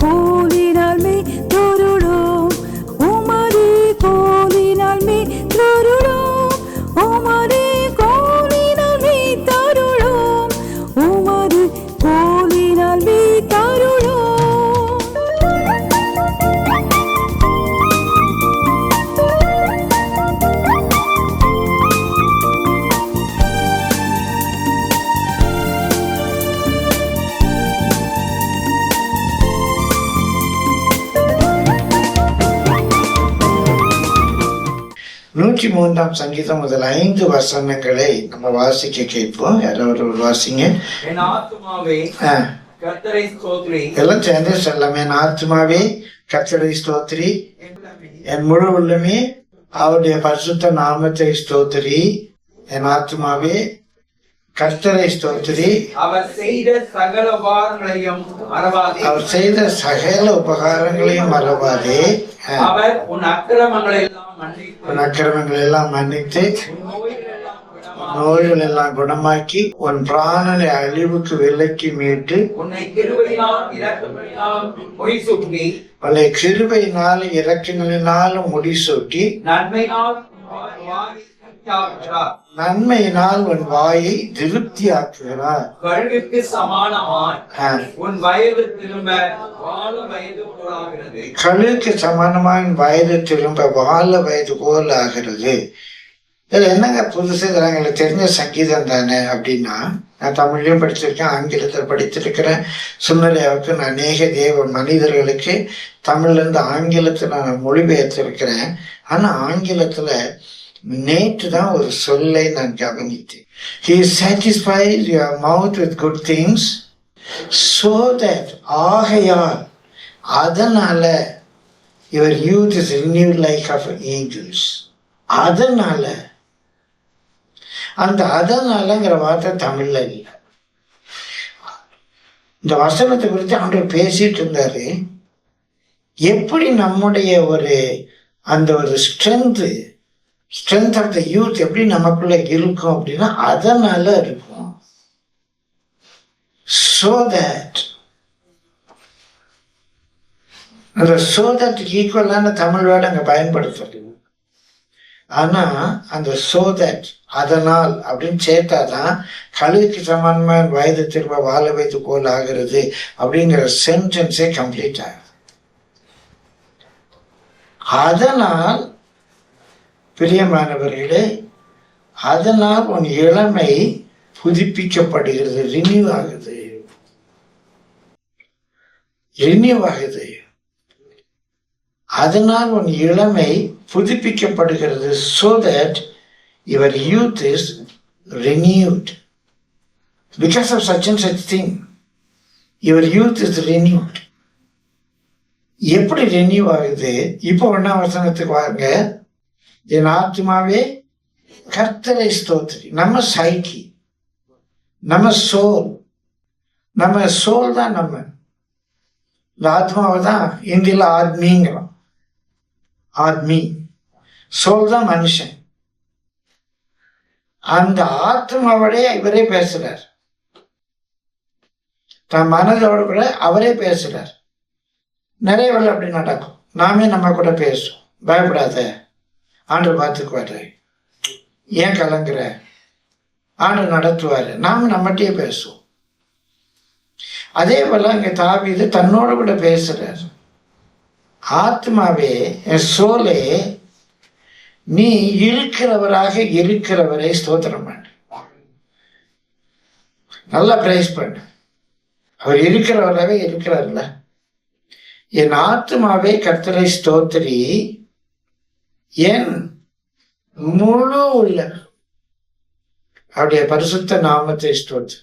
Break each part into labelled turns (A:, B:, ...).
A: கோலினால் மே தொருளோம், உமது கோலினால் மே தொருளோம், உமது கோலினால் மே தருளோம், உமது கோலினால் மே தருளோம்.
B: நூற்றி மூன்றாம் சங்கீதம் முதல் 5 வசனங்களை நம்ம வாசிக்க கேட்போம். யாராவது ஒரு வாசிங்க.
C: என் ஆத்துமாவே கர்த்தரை ஸ்தோத்திரி.
B: எல்லாம் சேர்ந்து சொல்லலாம். என் ஆத்துமாவே கர்த்தரை ஸ்தோத்திரி, என் முழு உள்ளமே அவருடைய பரிசுத்த நாமத்தை ஸ்தோத்திரி. என் ஆத்துமாவே கர்த்தரை ஸ்தோத்திரி,
C: அவர் செய்த சகல உபகாரங்களையும் மறவாதே.
B: அவர் செய்த சகல உபகாரங்களையும் மறவாதே.
C: அவர் உன் அக்கிரமங்களை எல்லாம் மன்னித்து,
B: உன் அக்கிரமங்களை எல்லாம் மன்னித்து, நோய்கள் எல்லாம் குணமாக்கி, உன் பிராணனை அழிவுக்கு விலக்கி மீட்டு,
C: உன்னை கிருபையினால் இரக்கங்களினால் முடிசூட்டி,
B: பல கிருபையினால இரக்கங்களினாலும் முடிசூட்டி, நன்மையினால் உன் வாயை திருப்தியாக்குகிறார்.
C: கழுகுக்கு சமானமாய் உன் வயது திரும்ப வாழ வயது போலாகிறது.
B: கழுகுக்கு சமானமாய் உன் வயது திரும்ப வாழ வயது போல் ஆகிறது. இதுல என்னங்க புதுசு, இதெல்லாம் எங்களுக்கு தெரிஞ்ச சங்கீதம் தானே அப்படின்னா, நான் தமிழ்லையும் படிச்சிருக்கேன், ஆங்கிலத்தில் படித்திருக்கிறேன். சுந்தரியாவுக்கு நான் அநேக தேவ மனிதர்களுக்கு தமிழ்ல இருந்து ஆங்கிலத்தில் நான் மொழிபெயர்த்திருக்கிறேன். ஆனா ஆங்கிலத்துல நேற்று தான் ஒரு சொல்லை நான் கவனித்தேன். He satisfies your mouth with good things so that, ஆகையால், அதனால, your youth is renewed like of angels. அதனால, அந்த அதனாலங்கிற வார்த்தை தமிழ்ல இல்லை. இந்த வசனத்தை குறித்து ஆண்டவர் பேசிட்டு இருந்தாரு. எப்படி நம்முடைய அந்த ஒரு ஸ்ட்ரென்த் ஆஃப் த யூத் எப்படி நமக்குள்ள இருக்கும் அப்படின்னா, அதனால இருக்கும். So that, அந்த so that ஈக்குவலான தமிழ் வேர்டு அங்க பயன்படுத்துறது. ஆனா அந்த so that, அதனால் அப்படின்னு சேர்த்தாதான் கழுகுக்கு சமானமான வயது திரும்ப வாழ வைத்து போல் ஆகிறது அப்படிங்கிற சென்டென்ஸே கம்ப்ளீட் ஆகும். அதனால் பிரியமானவர்களே, அதனால் உன் இளமை புதுப்பிக்கப்படுகிறது, ரினியூ ஆகுது. அதனால் உன் இளமை புதுப்பிக்கப்படுகிறது. So that your youth is renewed. Because of such and such thing, your youth is renewed. எப்படி ரெனியூ ஆகுது? இப்போ 1ஆம் வசனத்துக்கு வாங்க. என் ஆத்மாவே கர்த்தரை ஸ்தோத்திரி. நம்ம சைக்கி, நம்ம சோல் தான். நம்ம இந்த ஆத்மாவை தான் இந்தியில ஆத்மிங்கிறோம். ஆத்மி, சோல் தான் மனுஷன். அந்த ஆத்மாவோட இவரே பேசுறார். தன் மனதோடு கூட அவரே பேசுறார். நிறைய வேலை அப்படி நடக்கும். நாமே நம்ம கூட பேசுவோம். பயப்படாத, ஆண்டவர் பார்த்துக்குவாரு, ஏன் கலங்குற, ஆண்டவர் நடத்துவாரு. நாம நம்மகிட்டயே பேசுவோம். அதே போல இங்க தாவீது தன்னோட கூட பேசுறாரு. ஆத்மாவே, என் சோலே, நீ இருக்கிறவரை ஸ்தோத்திரம் பண்ணு. நல்லா பிரைஸ் பண்ணு. அவர் இருக்கிறவராகவே இருக்கிறார்ல. என் ஆத்மாவே கர்த்தரை ஸ்தோத்திரி, என் முழு உள்ள அவருடைய பரிசுத்த நாமத்தை ஸ்தோத்திரி.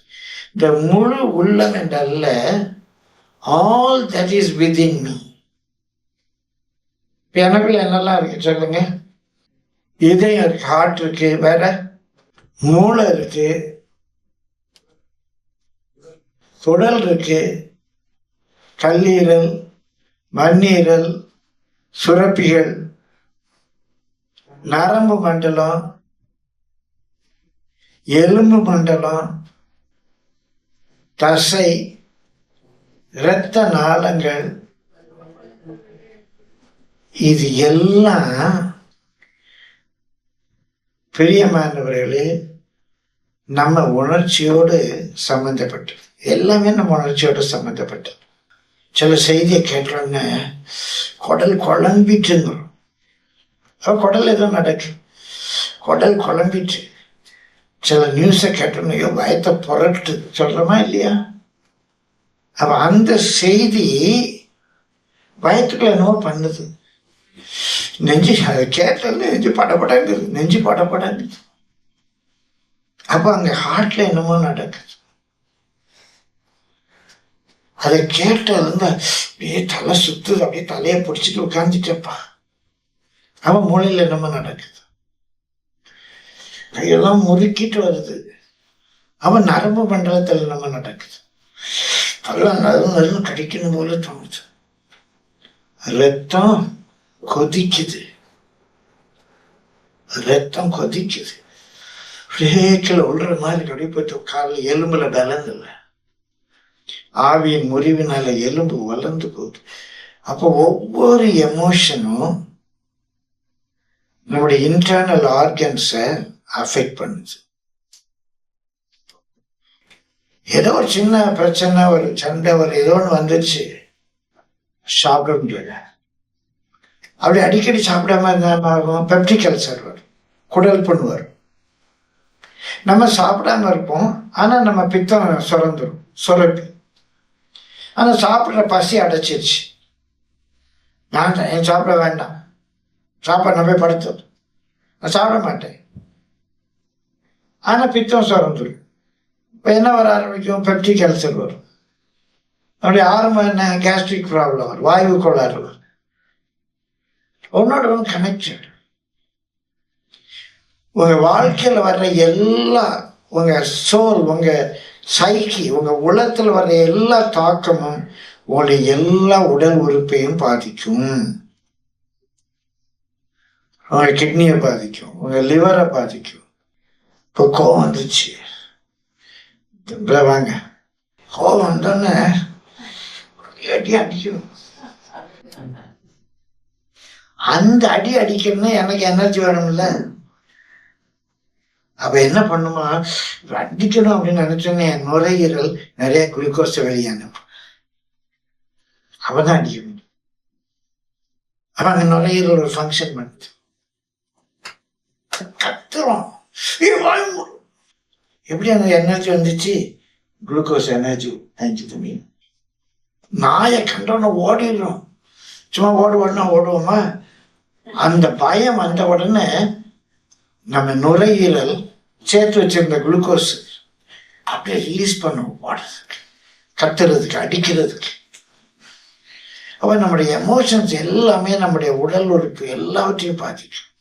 B: இந்த முழு உள்ளம் என்றல்ல, all that is within me. எனக்குள்ள என்னெல்லாம் இருக்கு சொல்லுங்க? இதயம் இருக்கு, ஹார்ட் இருக்கு, வேற மூளை இருக்கு, குடல் இருக்கு, கல்லீரல், மண்ணீரல், சுரப்பிகள், நரம்பு மண்டலம், எலும்பு மண்டலம், தசை, இரத்த நாளங்கள், இது எல்லாம் பிரியமானவர்களே நம்ம உணர்ச்சியோடு சம்பந்தப்பட்டது. எல்லாமே நம்ம உணர்ச்சியோடு சம்பந்தப்பட்டது. சில செய்தியை கேட்டோன்னு குடல் குழம்பிட்டுங்கிறோம். குடல் எதுவும் நடக்கு, குடல் குழம்பிட்டு. சில நியூஸை கேட்டோன்னையோ பயத்தை புரட்டு சொல்கிறோமா இல்லையா? அப்போ அந்த செய்தி பயத்துக்குள்ள என்னவோ பண்ணுது. நெஞ்சு அதை கேட்டாலும் நெஞ்சு படப்படாங்குது, நெஞ்சு படப்படாங்குது. அப்போ அங்கே ஹார்ட்ல என்னமோ நடக்குது. அதை கேட்டதுலேருந்து அப்படியே தலை சுத்துது, அப்படியே தலையை பிடிச்சிட்டு உட்காந்துட்டப்பா. அவன் மூளையில் என்னமோ நடக்குது, கையெல்லாம் முறுக்கிட்டு வருது. அவன் நரம்பு மண்டலத்தில் என்னமோ நடக்குது, அதெல்லாம் நறு கடிக்கணும் போல தோணுது. ரத்தம் கொதிக்குது, ரத்தம் கொதிக்குது. பிரேக்கில் உள்ள மாதிரி அப்படி போயிட்டு காலில் எலும்புல பலன் இல்லை. ஆவியின் முறிவினால எலும்பு வளர்ந்து போகுது. அப்போ ஒவ்வொரு எமோஷனும் நம்முடைய இன்டர்னல் ஆர்கன்ஸை அஃபெக்ட் பண்ணுது. ஏதோ ஒரு சின்ன பிரச்சனை, ஒரு சண்டை, ஒரு ஏதோ ஒன்று வந்துருச்சு, சாப்பிட முடியல. அப்படி அடிக்கடி சாப்பிடாம இருந்தாலும் பெப்டிக் அல்சர் வரும், குடல் புண் வரும். நம்ம சாப்பிடாம இருப்போம், ஆனால் நம்ம பித்தம் சுரந்துடும், சுரப்பி. ஆனால் சாப்பிட்ற பசி அடைச்சிருச்சு. நான் என் சாப்பிட வேண்டாம், சாப்பாடு நான் போய் படுத்து, நான் சாப்பிட மாட்டேன். ஆனால் பித்தம் சுரந்துடும். இப்போ என்ன வர ஆரம்பிக்கும்? பெப்டிக் அல்சர் வரும். அப்படி ஆரம்பம் என்ன? கேஸ்ட்ரிக் ப்ராப்ளம் வரும், வாயு கோளாறு வரும். ஒன்னோட ஒன்று கனெக்டட். உங்கள் வாழ்க்கையில் வர்ற எல்லா, உங்கள் சோல், உங்கள் சைக்கி, உங்கள் உலகத்தில் வர்ற எல்லா தாக்கமும் உங்களுடைய எல்லா உடல் உறுப்பையும் பாதிக்கும். உங்கள் கிட்னியை பாதிக்கும், உங்கள் லிவரை பாதிக்கும். இப்போ கோவம் வந்துச்சு, வாங்க, கோவம் வந்தோன்னே அடி அடிக்கணும். அந்த அடி அடிக்கணும்னா எனக்கு எனர்ஜி வேணும்ல. அப்ப என்ன பண்ணுமா, அடிக்கணும் அப்படின்னு நினைச்சோன்னே நுரையீரல் நிறைய குளுக்கோஸை வெளியானும். அவதான் அடிக்க முடியும். அப்ப அங்க நுரையீரல் ஒரு ஃபங்க்ஷன் பண்ணுது. கத்துறோம், எப்படி அந்த எனர்ஜி வந்துச்சு? Glucose energy அஞ்சுது. மீன் நாயை கண்டோன்னு ஓடிடுறோம். சும்மா ஓடுவோமா? அந்த பயம் வந்த உடனே நம்ம நுரையீரல் சேர்த்து வச்சிருந்த குளுக்கோஸ் அப்படியே ரிலீஸ் பண்ணும், ஓடுறதுக்கு, கத்துறதுக்கு, அடிக்கிறதுக்கு. அப்போ நம்முடைய எமோஷன்ஸ் எல்லாமே நம்முடைய உடல் உறுப்பு எல்லாவற்றையும் பாதிக்கும்.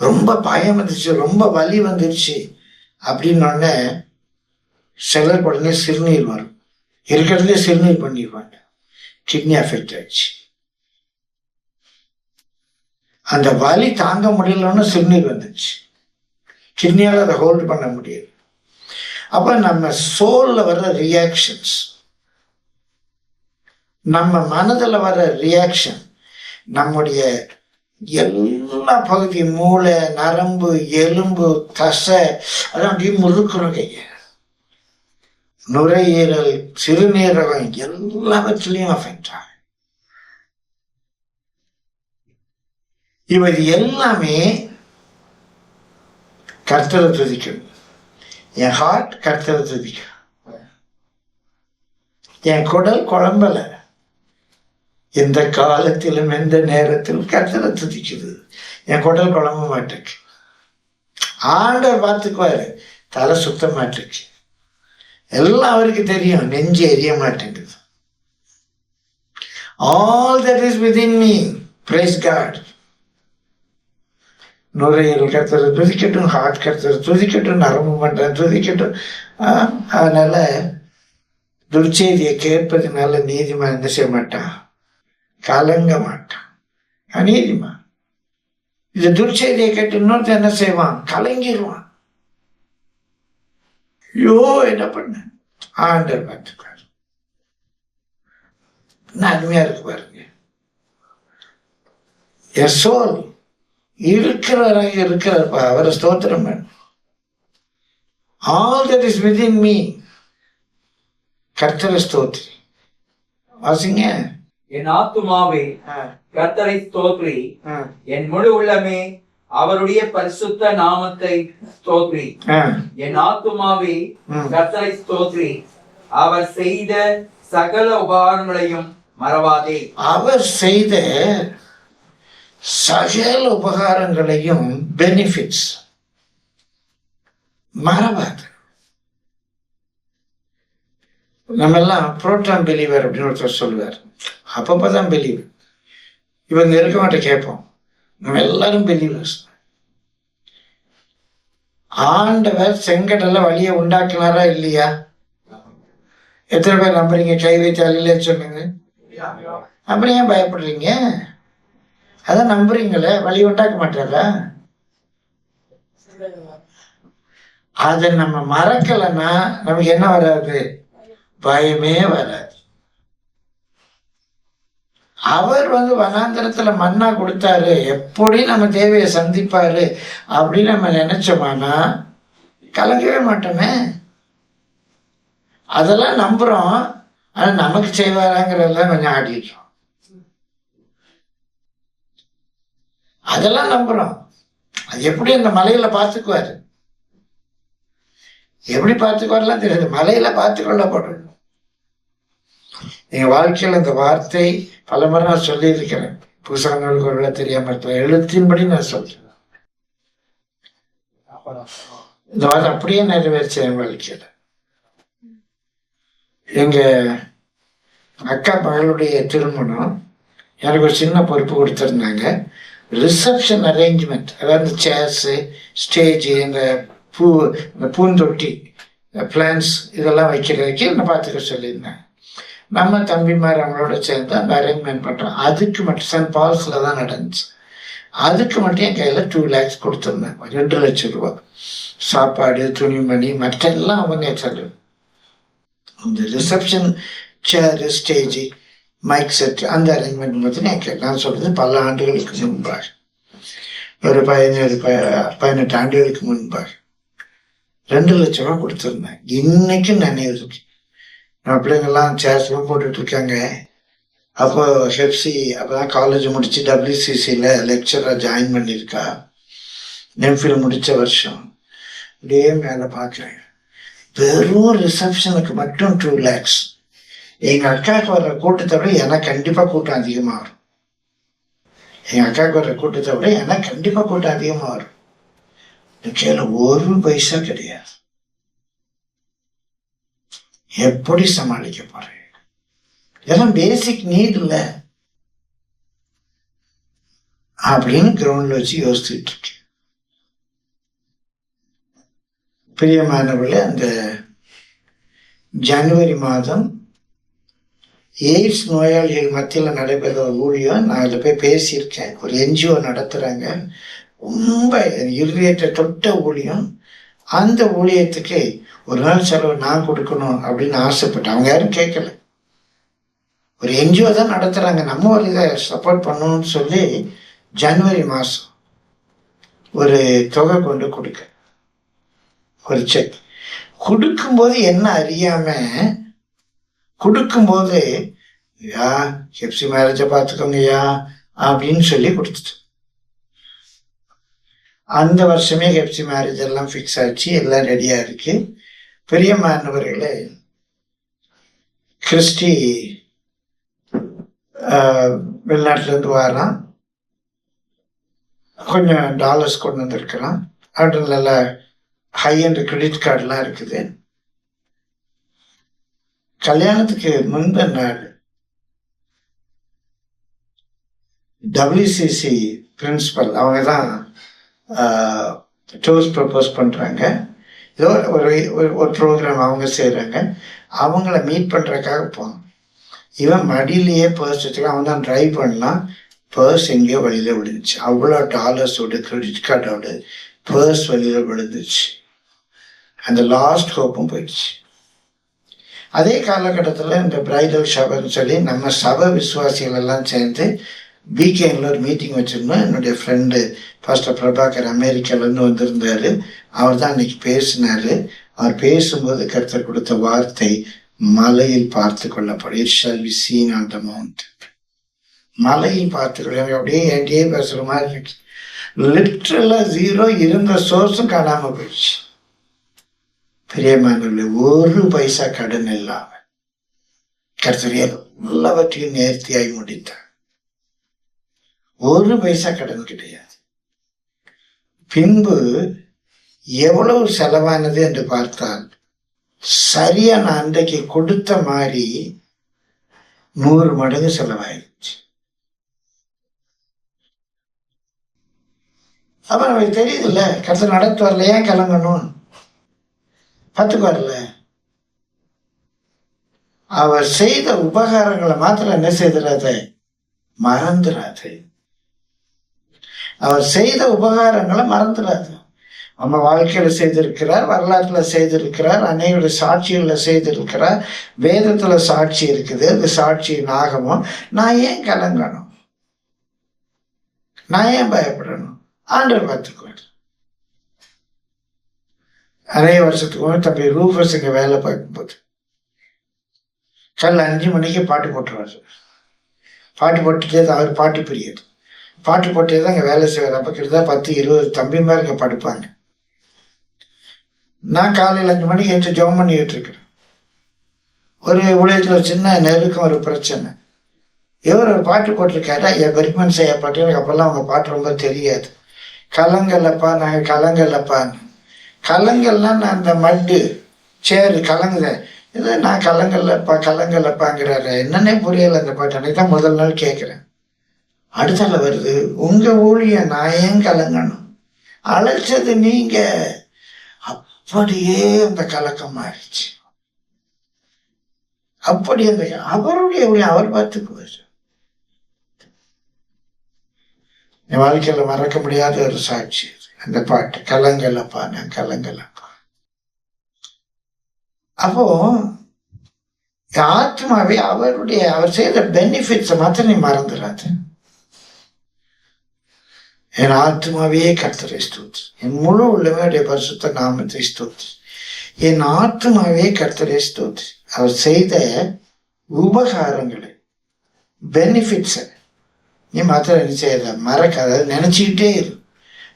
B: ரொம்ப பயம் வந்துச்சு, ரொம்ப வலி வந்துருச்சு அப்படின்னோடனே சிலர் உடனே சிறுநீர் வரும். இருக்கிறதுலே சிறுநீர் பண்ணிடுவாங்க. கிட்னி அஃபெக்ட் ஆயிடுச்சு. அந்த வலி தாங்க முடியலன்னு சிறுநீர் வந்துச்சு, கிட்னியால் அதை ஹோல்டு பண்ண முடியாது. அப்போ நம்ம சோல்ல வர்ற ரியாக்ஷன்ஸ், நம்ம மனதில் வர்ற ரியாக்ஷன், நம்முடைய எல்லா பகுதி, மூளை, நரம்பு, எலும்பு, தசை, அதான் அப்படியே முறுக்குறோம். கைய, நுரையீரல், சிறுநீரகம் எல்லாவற்றிலையும் அஃபெக்ட் ஆகும். இவர் எல்லாமே கர்த்தரை துதிக்கணும். என் ஹார்ட் கர்த்தரை துதிக்கும். என் குடல் குழம்பல, எந்த காலத்திலும் எந்த நேரத்திலும் கர்த்தரை துதிக்குது. என் குடல் குழம்ப மாட்டேக்கு, ஆண்டவர் பார்த்துக்குவாரு. தலை சுத்த மாட்டேக்கு, எல்லாம் அவருக்கு தெரியும். நெஞ்சு எரிய மாட்டேங்குது. All that is within me, praise God. நுரையீரல் கர்த்தரை துதிக்கட்டும், ஹார்ட் கர்த்தரை துதிக்கட்டும், நரம்பு மண்டலம் துதிக்கட்டும். அதனால துர்ச்செய்தியை கேட்பதுனால நீதிமான் என்ன செய்ய மாட்டான்? கலங்க மாட்டான். நீதிமான் இந்த துர்ச்செய்தியை கேட்டு இன்னொருத்த என்ன செய்வான்? கலங்கிடுவான். ஐயோ என்ன பண்ண? ஆண்டவர் பார்த்துக்காரு. என்ன அருமையா இருக்கு பாருங்க. என் சோல் இருக்கிறப்பா அவரை ஸ்தோத்திரம் வேணும். All that is within me கர்த்தரை ஸ்தோத்ரி. வாசிங்க.
C: என் ஆத்துமாவே கர்த்தரை ஸ்தோத்ரி, என் முழு உள்ளமே அவருடைய பரிசுத்த நாமத்தை ஸ்தோத்ரி. என் ஆத்துமாவே கர்த்தரை ஸ்தோத்ரி, அவர் செய்த சகல உபகாரங்களையும் மறவாதே.
B: அவர் செய்த சகல உபகாரங்களையும் பெனிஃபிட்ஸ் மறவாது. நம்ம எல்லாம் புரோட்டான் பிலீவர் அப்படின்னு ஒருத்தர் சொல்லுவார். அப்பப்பதான் பிலீவர். இவங்க இருக்க மாட்டேன் கேட்போம். நம்ம எல்லாரும் பிலீவர்ஸ். ஆண்டவர் செங்கடல்ல வழியை உண்டாக்குனாரா இல்லையா? எத்தனை பேர் நம்புறீங்க? கை வைத்து அல்ல சொல்லுங்க. அப்புறம் ஏன் பயப்படுறீங்க? அதான் நம்புறீங்களே, வழி உண்டாக்க மாட்டாரா? அதை நம்ம மறக்கலைன்னா நமக்கு என்ன வராது? பயமே வராது. அவர் வனாந்தரத்துல மன்னா கொடுத்தாரு, எப்படி நம்ம தேவையை சந்திப்பாரு அப்படின்னு நம்ம நினைச்சோமானா கலங்கவே மாட்டோமே. அதெல்லாம் நம்புறோம். ஆனா நமக்கு செய்வாராங்கிறதெல்லாம் கொஞ்சம் ஆடிடுறோம். அதெல்லாம் நம்புறோம். அது எப்படி அந்த மலையில பார்த்துக்குவாரு, எப்படி பார்த்துக்குவாரெல்லாம் தெரியாது. மலையில பார்த்துக்கொள்ள போடணும். எங்க வாழ்க்கையில் இந்த வார்த்தை பல முறை நான் சொல்லி இருக்கிறேன். புதுசானவர்களுக்கு ஒருவேளை தெரியாம இருக்க, எழுத்தின்படி நான் சொல்றேன். இந்த வார்த்தை அப்படியே நிறைவேற்ற என் வாழ்க்கையில. எங்க அக்கா மகளுடைய திருமணம் எனக்கு ஒரு சின்ன பொறுப்பு கொடுத்துருந்தாங்க. ரிசப்ஷன் அரேஞ்ச்மெண்ட், அதாவது சேர்ஸு, ஸ்டேஜ், இந்த பூந்தொட்டி, பிளான்ஸ் இதெல்லாம் வைக்கிறதுக்கு என்ன பார்த்துக்க சொல்லியிருந்தேன். நம்ம தம்பிமார் அவங்களோட சேர்ந்து அந்த அரேஞ்ச்மெண்ட் பண்ணுறோம். அதுக்கு மட்டும் சென்ட் பால்ஸில் தான் நடந்துச்சு. அதுக்கு மட்டும் என் கையில் 2 lakhs கொடுத்துருந்தேன். 2 லட்சம் ரூபா. சாப்பாடு, துணிமணி, மற்றெல்லாம் அவங்க செலவு. இந்த ரிசப்ஷன், சேரு, ஸ்டேஜ், மைக் செட், அந்த அரேஞ்ச்மெண்ட் மட்டும் நான் சொல்றது பல ஆண்டுகளுக்கு முன்பாக, ஒரு 18 ஆண்டுகளுக்கு முன்பாக 2 லட்சம் ரூபா கொடுத்துருந்தேன். இன்னைக்கும் நினைவு இருக்கு. நம்ம பிள்ளைங்கள்லாம் சேர்ஸ்லாம் போட்டுட்டு இருக்காங்க. அப்போ ஹெப்சி அப்போதான் காலேஜ் முடிச்சு WCCல லெக்சராக ஜாயின் பண்ணியிருக்கா. எம்ஃபில் முடிச்ச வருஷம். அப்படியே மேலே பார்க்குறேன், வெறும் ரிசப்ஷனுக்கு மட்டும் 2 lakhs. எங்கள் அக்காவுக்கு வர்ற கூட்டத்தை விட எனக்கு கண்டிப்பாக கூட்டம் அதிகமாக வரும். எங்கள் அக்காவுக்கு வர்ற கூட்டத்தை விட எனக்கு கண்டிப்பாக கூட்டம் அதிகமாக வரும். கீழே 1 பைசா கிடையாது. எப்படி சமாளிக்க போறேன்? இதெல்லாம் பேசிக் நீட் இல்லை அப்படின்னு கிரவுண்ட்ல வச்சு யோசிச்சுட்டு இருக்கேன். பிரியமானவர்களே, அந்த ஜனவரி மாதம் எய்ட்ஸ் நோயாளிகள் மத்தியில் நடைபெற ஒரு ஊழியம், நான் அதில் போய் பேசியிருக்கேன். ஒரு NGO நடத்துகிறாங்க. ரொம்ப இருதயத்தை தொட்ட ஊழியம். அந்த ஊழியத்துக்கு ஒரு நாள் செலவு நான் கொடுக்கணும் அப்படின்னு ஆசைப்பட்டேன். அவங்க யாரும் கேட்கல. ஒரு NGO தான் நடத்துகிறாங்க, நம்ம ஒரு இதை சப்போர்ட் பண்ணணும்னு சொல்லி ஜனவரி மாதம் ஒரு தொகை கொண்டு கொடுக்க, ஒரு செக் கொடுக்கும்போது என்ன அறியாம கொடுக்கும்போது, யா ஹெப்சி மேரேஜை பார்த்துக்கோங்கய்யா அப்படின்னு சொல்லி கொடுத்துட்டு, அந்த வருஷமே ஹெப்சி மேரேஜ் எல்லாம் ஃபிக்ஸ் ஆச்சு, எல்லாம் ரெடியா இருக்கு. பிரியமானவர்களே, கிறிஸ்டி வெளிநாட்டிலேருந்து வரான். கொஞ்சம் டாலர்ஸ் கொண்டு வந்திருக்கிறான். அப்படி நல்ல ஹை-எண்ட் கிரெடிட் கார்டெலாம் இருக்குது. கல்யாணத்துக்கு முன்பு நாள் WCC பிரின்சிபல் அவங்க தான் டோஸ் ப்ரப்போஸ் பண்ணுறாங்க. ஏதோ ஒரு ப்ரோக்ராம் அவங்க செய்கிறாங்க. அவங்கள மீட் பண்ணுறதுக்காக போனோம். இவன் மடியிலேயே பர்ஸ் வச்சுக்கலாம். அவன் தான் ட்ரைவ் பண்ணான். பர்ஸ் எங்கேயோ வழியில் விழுந்துச்சு. அவ்வளோ டாலர்ஸோட கிரெடிட் கார்டோட பர்ஸ் வழியில் விழுந்துச்சு. அந்த லாஸ்ட் ஹோப்பும் போயிடுச்சு. அதே காலகட்டத்தில் இந்த பிரைடல் ஷவர்னு சொல்லி நம்ம சபை விசுவாசிகள் எல்லாம் சேர்ந்து வீக்கெண்டில் ஒரு மீட்டிங் வச்சுருந்தோம். என்னுடைய ஃப்ரெண்டு பாஸ்டர் பிரபாகர் அமெரிக்காவிலேருந்து வந்திருந்தார். அவர் தான் அன்னைக்கு பேசினார். அவர் பேசும்போது கர்த்தர் கொடுத்த வார்த்தை, மலையில் பார்த்து கொள்ளப்படும். It shall be seen on the mountain. மலையில் பார்த்து கொள்ள, அப்படியே என்கிட்டயே பேசுகிற மாதிரி இருக்கு. லிட்ரலாக ஜீரோ, இருந்த சோர்ஸும் காணாமல் போயிடுச்சு. பிரியமானவர்களே, ஒரு பைசா கடன் இல்லாம கர்த்தர் எல்லாவற்றையும் நேர்த்தியாய் முடித்தார். ஒரு பைசா கடன் கிடையாது. பின்பு எவ்வளவு செலவானது என்று பார்த்தால், சரியா நான் அன்றைக்கு கொடுத்த மாதிரி 100 மடங்கு செலவாயிருச்சு. அப்ப நமக்கு தெரியுதுல்ல, கர்த்தர் நடத்துவார்ல, ஏன் கலங்கணும்? பார்த்துக்குவார்ல. அவர் செய்த உபகாரங்களை மாத்திரம் என்ன செய்திடாத, மறந்துடாது. அவர் செய்த உபகாரங்களை மறந்துடாது. நம்ம வாழ்க்கையில செய்திருக்கிறார், வரலாற்றுல செய்திருக்கிறார், அநேக சாட்சிகள்ல செய்திருக்கிறார், வேதத்துல சாட்சி இருக்குது. அந்த சாட்சி நாகமும். நான் ஏன் கலங்கணும்? நான் ஏன் பயப்படணும்? ஆண்டவர் பார்த்துக்குவார். அநேக வருஷத்துக்கு தம்பி ரூபர்ஸ் இங்க வேலை பார்க்கும்போது காலைல 5 மணிக்கு பாட்டு போட்டுருவாரு. பாட்டு போட்டுட்டே தான், அவர் பாட்டு பிரியர். பாட்டு போட்டே தான் இங்கே வேலை செய்வார். அப்போ கிட்டத்தட்ட 10-20 தம்பி மாதிரி இங்கே படுப்பாங்க. நான் காலையில் 5 மணிக்கு ஏற்று ஜெபம் பண்ணிக்கிட்டு இருக்கிறேன். ஒரு ஊழியத்தில் சின்ன நெருக்கம், ஒரு பிரச்சனை. இவர் ஒரு பாட்டு போட்டிருக்காரு, ஐயா பெர்க்மன் செய்ய பாட்டு. எனக்கு அப்போல்லாம் அவங்க பாட்டு ரொம்ப தெரியாது. கலங்கல்லப்பா, நாங்கள் கலங்கல்லப்பான்னு. கலங்கல்னா நான் அந்த மட்டு சேரு கலங்குதேன். இல்லை, நான் கலங்கல்லப்பாங்கிறாரு. என்னன்னே புரியலை அந்த பாட்டு. அன்னைக்கு தான் முதல் நாள் கேட்குறேன். அடுத்தால வருது, உங்க ஊழிய நான் ஏன் கலங்கணும்? அழைச்சது நீங்க. அப்படியே அந்த கலக்கம் ஆயிடுச்சு. அப்படி அந்த அவருடைய ஊழிய அவர் பார்த்துக்குவார். என் வாழ்க்கையில மறக்க முடியாத ஒரு சாட்சி அந்த பாட்டு, கலங்கலப்பா நான் கலங்கலப்பா. அப்போ ஆத்மாவே அவர் செய்த பெனிஃபிட்ஸை மாத்திரம் நீ மறந்துடாது. என் ஆத்மாவே கர்த்தரை ஸ்தோத்திரி, என் முழு உள்ளமே பரிசுத்த நாமத்தை ஸ்தோத்திரி. என் ஆத்மாவே கர்த்தரை ஸ்தோத்திரி. அவர் செய்த உபகாரங்களை, பெனிஃபிட்ஸை நீ மாத்திரம் என்ன செய்யல, மறக்காத, நினைச்சுக்கிட்டே இரு.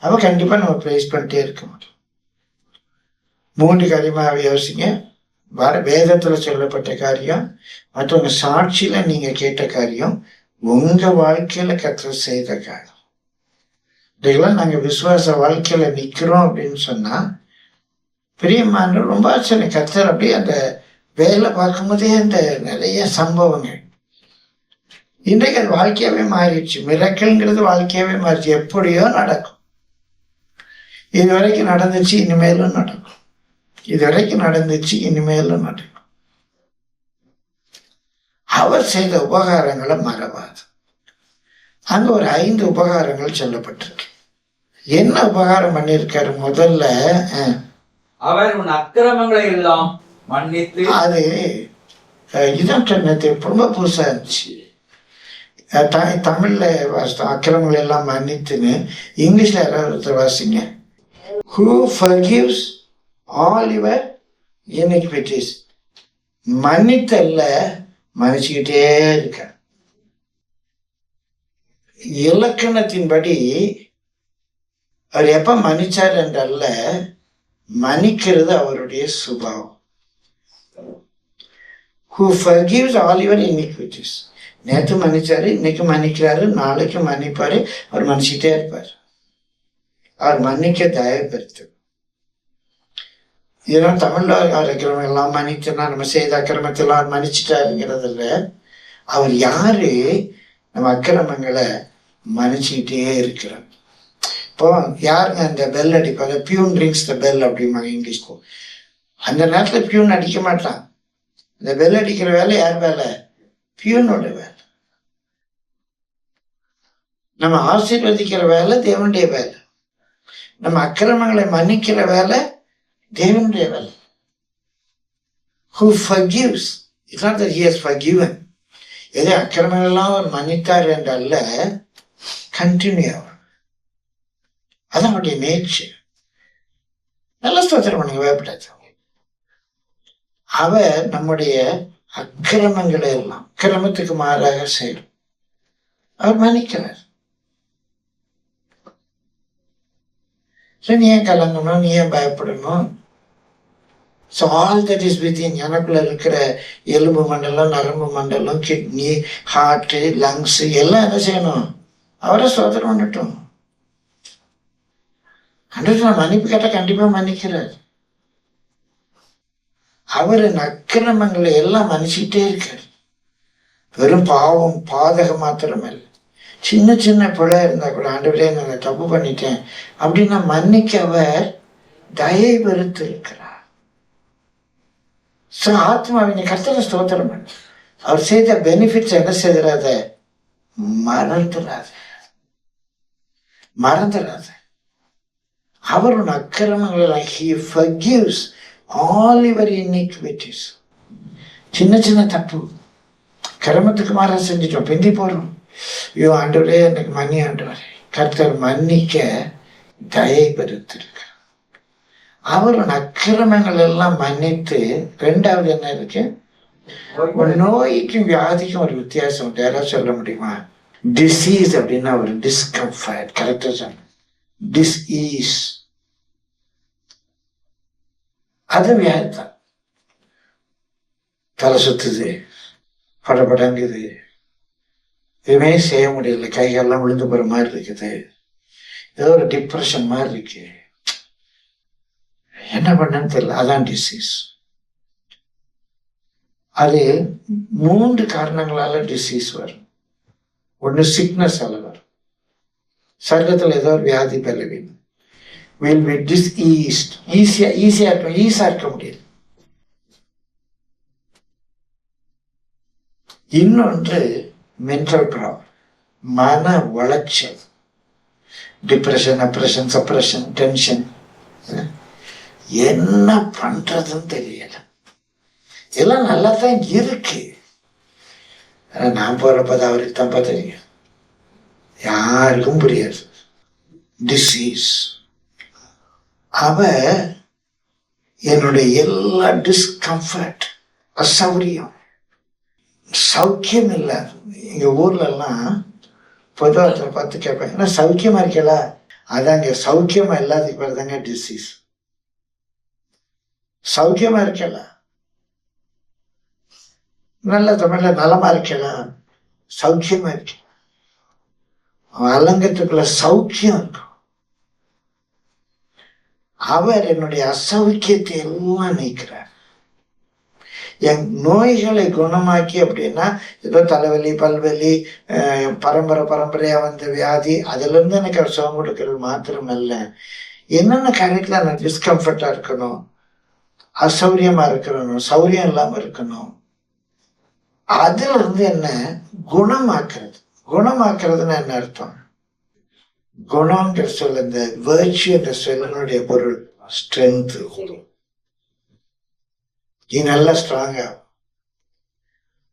B: அப்ப கண்டிப்பா நம்ம ப்ரைஸ் பண்ணிட்டே இருக்க மாட்டோம். 3 காரியமாக யோசிங்க. வேதத்துல சொல்லப்பட்ட காரியம், மற்றவங்க சாட்சியில நீங்க கேட்ட காரியம், உங்க வாழ்க்கையில கர்த்தர் செய்த காரியம். இதெல்லாம் நாங்க விசுவாச வாழ்க்கையில நிக்கிறோம் அப்படின்னு சொன்னா பிரியமான ரொம்ப ஆச்சரியம். கர்த்தர் அப்படியே அந்த வேலை பார்க்கும்போதே அந்த நிறைய சம்பவங்கள் இன்றைக்கு அது வாழ்க்கையாவே மாறிடுச்சு. மிரக்கல்ங்கிறது வாழ்க்கையாவே மாறிடுச்சு. எப்படியோ நடக்கும். இது வரைக்கும் நடந்துச்சு, இனிமேலும் நடக்கும். இது வரைக்கும் நடந்துச்சு, இனிமேலும் நடக்கும். அவர் செய்த உபகாரங்களை மறவாது. அங்க ஒரு 5 உபகாரங்கள் சொல்லப்பட்டிருக்கு. என்ன உபகாரம் பண்ணிருக்காரு? முதல்ல
C: அவர் உன் அக்கிரமங்களை எல்லாம் மன்னித்து, அது
B: இதான் சொன்னது ரொம்ப புதுசா இருந்துச்சு. தமிழ்ல அக்கிரமங்கள் எல்லாம் மன்னித்துன்னு, இங்கிலீஷ்ல யாராவது வாசிங்க. Who forgives all your iniquities. மன்னித்தல்ல, மன்னிச்சுக்கிட்டே இருக்க. இலக்கணத்தின்படி அவர் எப்ப மன்னிச்சார் என்றல்ல, மன்னிக்கிறது அவருடைய சுபாவம். Who forgives all your iniquities. நேற்று மன்னிச்சாரு, இன்னைக்கு மன்னிக்கிறாரு, நாளைக்கு மன்னிப்பாரு. அவர் மன்னிச்சுட்டே இருப்பார். அவர் மன்னிக்க தயவுபடுத்து. இதெல்லாம் தமிழ்ல அவர் அக்கிரமம் எல்லாம் மன்னிச்சுன்னா, நம்ம செய்த அக்கிரமத்தெல்லாம் அவர் மன்னிச்சுட்டாருங்கிறதுல, அவர் யாரு? நம்ம அக்கிரமங்களை மன்னிச்சுக்கிட்டே இருக்கிறார். இப்போ யாருங்க அந்த பெல் அடிப்பாங்க? பியூன் ரிங்ஸ் த பெல் அப்படிம்பாங்க இங்கிலீஷ்க்கு. அந்த நேரத்துல பியூன் அடிக்க மாட்டான். இந்த பெல் அடிக்கிற வேலை யார் வேலை? பியூனோட வேலை. நம்ம ஆசீர்வதிக்கிற வேலை தேவனுடைய வேலை. நம்ம அக்கிரமங்களை மன்னிக்கிற வேலை தேவனுடைய வேலை. who forgives. It's not that he has forgiven. எதை அக்கிரமெல்லாம் அவர் மன்னித்தார் என்றல்ல, கண்டினியூ. அதான் அவருடைய நேச்சர். நல்ல ஸ்தோத்திரம் பண்ணுங்க, பயப்படாது. அவர் நம்முடைய அக்கிரமங்களை எல்லாம் அக்கிரமத்துக்கு மாறாக செய்யும். அவர் மன்னிக்கிறார். நீ ஏன் கலங்கணும், நீ ஏன் பயப்படணும்? So all that is within, எனக்குள்ள இருக்கிற எலும்பு மண்டலம், நரம்பு மண்டலம், கிட்னி, ஹார்ட்டு, லங்ஸ் எல்லாம் என்ன செய்யணும்? அவரை சோதனை பண்ணட்டும். நான் மன்னிப்பு கேட்டால் கண்டிப்பா மன்னிக்கிறார். அவர் அக்கிரமங்களை எல்லாம் மன்னிச்சுட்டே இருக்கார். வெறும் பாவம் பாதகம் மாத்திரமல்ல, சின்ன சின்ன பிழை இருந்தா கூட, ஆண்டவரே நான் தப்பு பண்ணிட்டேன் அப்படின்னா மன்னிக்க அவர் தயை வெறுத்து இருக்கிறார். ஸோ ஆத்மாவினை கர்த்தரை ஸ்தோத்திரம் பண்ணு. அவர் செய்த பெனிஃபிட்ஸ் என்ன செய்கிறாத? மறந்துடாத. அவர் உன் அக்கிரமங்களை he forgives all your iniquities. சின்ன சின்ன தப்பு கிரமத்துக்கு மாற செஞ்சிட்டோம், பிந்தி போறோம். ஐயோ ஆண்டவரே எனக்கு மன்னி ஆண்டவரே. கர்த்தர் மன்னிக்க தயை பெருத்திருக்க. அவர் அக்கிரமங்கள் எல்லாம் மன்னித்து, ரெண்டாவது என்ன இருக்கு? நோய்க்கும் வியாதிக்கும் ஒரு வித்தியாசம் உண்டு. யாராவது சொல்ல முடியுமா? டிசீஸ் அப்படின்னா ஒரு டிஸ்கம்ஃபர்ட். கரெக்டா சொன்ன, டிஸ்ஈஸ் அது வியாதி தான். தலை சுத்துது, படபடங்குது, எதுவுமே செய்ய முடியல, கைகள்லாம் விழுந்து போற மாதிரி இருக்குது, ஏதோ ஒரு டிப்ரெஷன் மாதிரி இருக்கு, என்ன பண்ணன்னு தெரியல. அதான் டிசீஸ். அது 3 காரணங்களால டிசீஸ் வரும். ஒண்ணு சிக்னஸ் வரும், சரீரத்தில் ஏதோ ஒரு வியாதி பலவீனம். will be diseased. ஈஸியா இருக்க முடியாது. இன்னொன்று மென்டல் ப்ராப்ளம், மன உளைச்சல், டிப்ரெஷன், அப்ரெஷன், சப்ரெஷன், டென்ஷன். என்ன பண்றதுன்னு தெரியல. எல்லாம் நல்லா தான் இருக்கு. நான் போறப்பதான் அவருக்கு தான்ப்பா தெரியும், யாருக்கும் புரியாது. டிசீஸ். அவ என்னுடைய எல்லா டிஸ்கம்ஃபர்ட், அசௌரியம், சௌக்கியம் இல்லை. எங்க ஊர்ல எல்லாம் பொதுவாக பார்த்து கேட்பேன், ஏன்னா சௌக்கியமா இருக்கல? அதாங்க சௌக்கியமா இல்லாததுக்கு பேர் தாங்க டிசீஸ். சௌக்கியமா இருக்கல, நல்ல தமிழ்ல நலமா இருக்கலாம், சௌக்கியமா இருக்க. அலங்கத்துக்குள்ள சௌக்கியம் இருக்கும். அவர் என்னுடைய அசௌக்கியத்தை எல்லாம் நீக்கிறார். என் நோய்களை குணமாக்கி. அப்படின்னா ஏதோ தலைவலி, பல்வலி, பரம்பரையா வந்த வியாதி, அதுல இருந்து எனக்கு அவர் சுகம் கொடுக்கறது மாத்திரமல்ல, என்னென்ன காரியத்துல நான் டிஸ்கம்ஃபர்டா இருக்கணும், அசௌரியமா இருக்கணும், சௌரியம் இல்லாம இருக்கணும், அதுல இருந்து என்ன குணமாக்குறது. குணமாக்குறதுன்னா என்ன அர்த்தம்? குணம்ன்ற சொல், இந்த வேர்ச்சி என்ற சொல்லினுடைய பொருள் ஸ்ட்ரென்த். நீ நல்லா ஸ்ட்ராங்கா.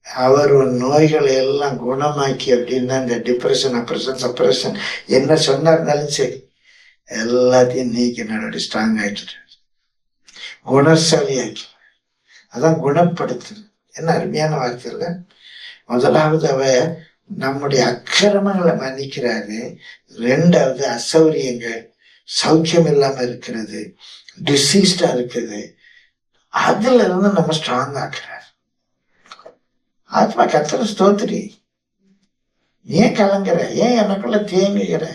B: அவர் நோய்களை எல்லாம் குணமாக்கி. அப்படின்னா இந்த டிப்ரெஷன், அப்ரெஷன், சப்ரெஷன் என்ன சொன்னா இருந்தாலும் சரி, எல்லாத்தையும் நீக்கி என்னோட ஸ்ட்ராங் ஆயிட்டு குணசாலி ஆக்கி. அதான் குணப்படுத்து. என்ன அருமையான வார்த்தை இல்லை? முதலாவது அவ நம்முடைய அக்கிரமங்களை மன்னிக்கிறாரு. ரெண்டாவது அசௌரியங்கள், சௌக்கியம் இல்லாம இருக்கிறது, டிசீஸ்டா இருக்குது, அதுல இருந்து நம்ம ஸ்ட்ராங் ஆக்குறார். ஆத்மா கர்த்தரை ஸ்தோத்திரி. ஏன் கலங்குற? ஏன் எனக்குள்ள தேங்குகிற?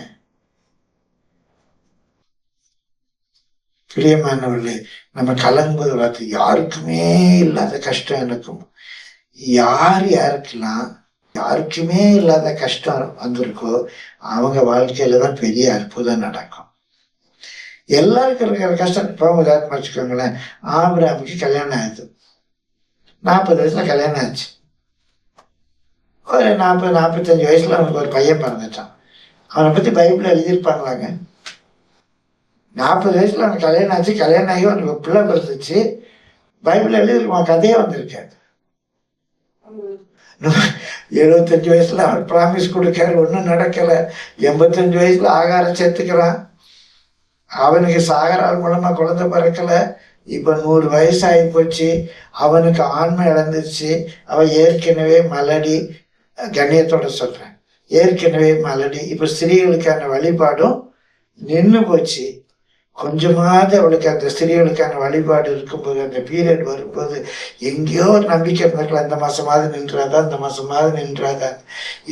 B: பிரியமானவர்களே, நம்ம கலங்குவது பார்த்து யாருக்குமே இல்லாத கஷ்டம் எனக்கும். யாருக்குமே இல்லாத கஷ்டம் வந்திருக்கோ அவங்க வாழ்க்கையில தான் பெரிய அற்புதம் நடக்கும். எல்லாருக்கும் இருக்கிற கஷ்டம். இப்போ உதாரணம் வச்சுக்கோங்களேன், ஆபிரகாமுக்கு கல்யாணம் ஆயிடுது, 40 வயசுல கல்யாணம் ஆச்சு. ஒரு 40-45 வயசுல அவனுக்கு ஒரு பையன் பிறந்துட்டான். அவனை பத்தி பைபிள் எழுதியிருப்பாங்களாங்க. 40 வயசுல அவனுக்கு கல்யாணம் ஆச்சு. கல்யாணம் ஆகி அவனுக்கு பிள்ளை பிறந்துச்சு. பைபிள் எழுதிருக்கோம், கதையே வந்திருக்காது. 75 வயசுல அவர் ப்ராமிஸ் கொடுக்காரு, ஒன்றும் நடக்கலை. 85 வயசுல ஆகாரம் சேர்த்துக்கிறான், அவனுக்கு சாகரால் மூலமா குழந்தை பிறக்கலை. இப்போ 100 வயசு ஆகி போச்சு, அவனுக்கு ஆண்மை இழந்துச்சு. அவன் ஏற்கனவே மலடி, கண்ணியத்தோட சொல்றேன், ஏற்கனவே மலடி. இப்போ ஸ்திரீகளுக்கான வழிபாடும் நின்று போச்சு. கொஞ்சமாவது அவளுக்கு அந்த ஸ்திரீகளுக்கான வழிபாடு இருக்கும்போது, அந்த பீரியட் வரும்போது எங்கேயோ ஒரு நம்பிக்கை இருந்திருக்கலாம், இந்த மாசமாவது நின்றாதா, இந்த மாசமாவது நின்றாதா.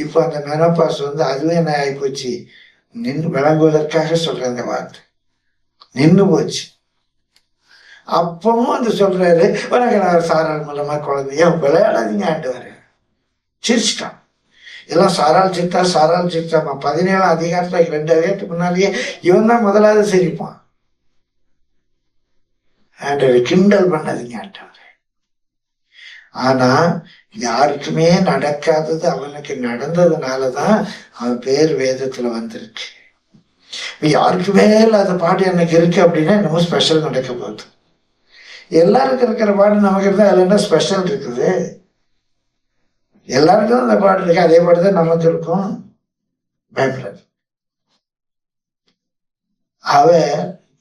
B: இப்போ அந்த மெனோபாஸ் அதுவே என்ன ஆகிப்போச்சு, விளங்குவதற்காக சொல்ற அந்த வார்த்தை நின்று போச்சு. அப்பவும் சொல்றாரு, உனக்கு நான் சாரால் மூலமா குழந்தைய விளையாடாதீங்க ஆண்டவர். சிரிச்சிட்டான். எல்லாம் சாரால் சிரித்தாமா. 17ஆம் அதிகாரத்துல 2 அதிகாரத்துக்கு முன்னாலேயே இவன் தான் முதலாவது சிரிப்பான். ஆண்டவர் கிண்டல் பண்ணாதீங்க ஆண்டவர். ஆனா யாருக்குமே நடக்காதது அவனுக்கு நடந்ததுனாலதான் அவன் பேர் வேதத்துல வந்திருக்கு. யாருக்குமே இல்லாத பாடு எனக்கு இருக்கு அப்படின்னா என்னமோ ஸ்பெஷல் நடக்க போகுது. எல்லாருக்கும் இருக்கிற பாடு நமக்கு இருந்தா அதுல என்ன ஸ்பெஷல் இருக்குது? எல்லாருக்கும் அந்த பாடு இருக்கு, அதே பாடுதான் நமக்கு இருக்கும். பயப்படாது. அவர்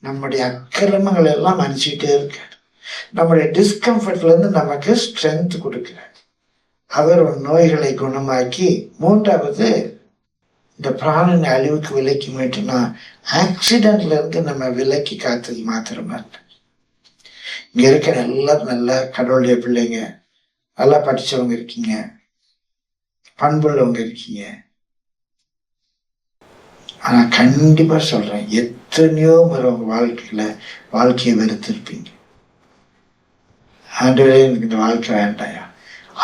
B: நம்முடைய அக்கிரமங்கள் எல்லாம் மன்னிச்சுட்டே இருக்கார். நம்முடைய டிஸ்கம்ஃபர்ட்ல இருந்து நமக்கு ஸ்ட்ரென்த் கொடுக்கிறார். அவர் நோய்களை குணமாக்கி, 3வது இந்த பிராணனை அழிவுக்கு விலக்கி மீட்டுனா ஆக்சிடென்ட்ல இருந்து நம்ம விலக்கி காத்தது மாத்திரமா இல்லை. இங்க இருக்கிற எல்லாரும் நல்ல கடவுளுடைய பிள்ளைங்க, நல்லா படிச்சவங்க இருக்கீங்க, பண்புள்ளவங்க இருக்கீங்க. ஆனா கண்டிப்பா சொல்றேன், எத்தனையோ முறை உங்க வாழ்க்கையை வெறுத்திருப்பீங்க. ஆண்டவரே எனக்கு இந்த வாழ்க்கை வேண்டாயா,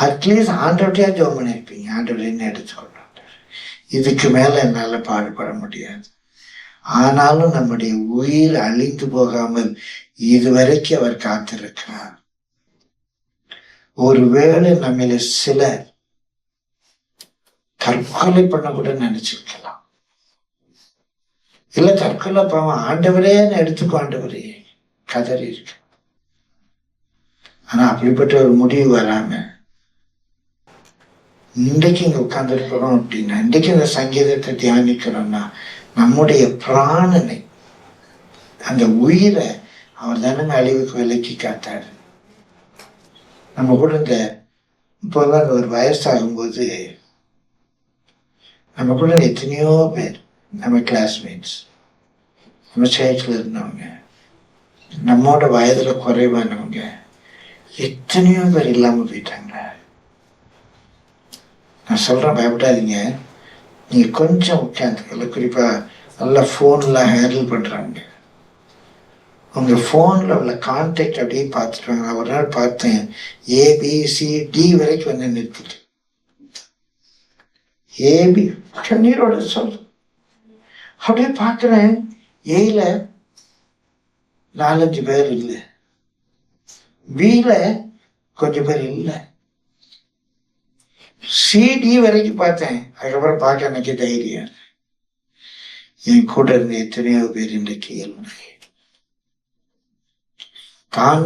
B: அட்லீஸ்ட் ஆண்டவரையா ஜெபம் பண்ணிருப்பீங்க, ஆண்டவரேன்னு எடுத்துக்கொள்றாங்க, இதுக்கு மேல என்னால பாடுபட முடியாது. ஆனாலும் நம்முடைய உயிர் அழிந்து போகாமல் இதுவரைக்கும் அவர் காத்திருக்கிறார். ஒருவேளை நம்மள சிலர் தற்கொலை பண்ண கூட நினைச்சிருக்கலாம். இல்ல தற்கொலை பாவம், ஆண்டவரே எடுத்துக்கோ ஆண்டவரே கதறி இருக்கு. ஆனா அப்படிப்பட்ட ஒரு முடிவு வராம இன்றைக்கு இங்க உட்கார்ந்துருக்கிறோம் அப்படின்னா, இன்றைக்கு இந்த சங்கீதத்தை தியானிக்கிறோம்னா, நம்முடைய பிராணனை, அந்த உயிரை அவர் தானே அழிவுக்கு விலக்கி காத்தாரு. நம்ம கூட இந்த இப்போதான் ஒரு வயசாகும்போது நம்ம கூட எத்தனையோ பேர், நம்ம கிளாஸ்மேட்ஸ், நம்ம சேர்ச்சில் இருந்தவங்க, நம்மோட வயதுல குறைவானவங்க எத்தனையோ பேர் இல்லாம போயிட்டாங்க. நான் சொல்றேன், பயப்படாதீங்க. நீங்க கொஞ்சம் உட்காந்துக்கல, குறிப்பா நல்லா போன்ல ஹேண்டில் பண்றாங்க, உங்க போன்ல உள்ள கான்டாக்ட் அப்படியே பார்த்துட்டு வாங்க. நான் ஒரு நாள் பார்த்தேன், ABCD வரைக்கும் வந்து நிறுத்திட்டு, ஏபி கண்ணீரோட சொல் அப்படியே பார்க்கிறேன். ஏல 4-5 பேர் இல்லை, பில கொஞ்சம் பேர் இல்லை, CD வரைக்கும் பார்த்தேன். அதுக்கப்புறம் பார்க்க எனக்கு தைரியம். என் கூட இருந்த எத்தனையோ பேர் இன்றைக்கு இல்லை.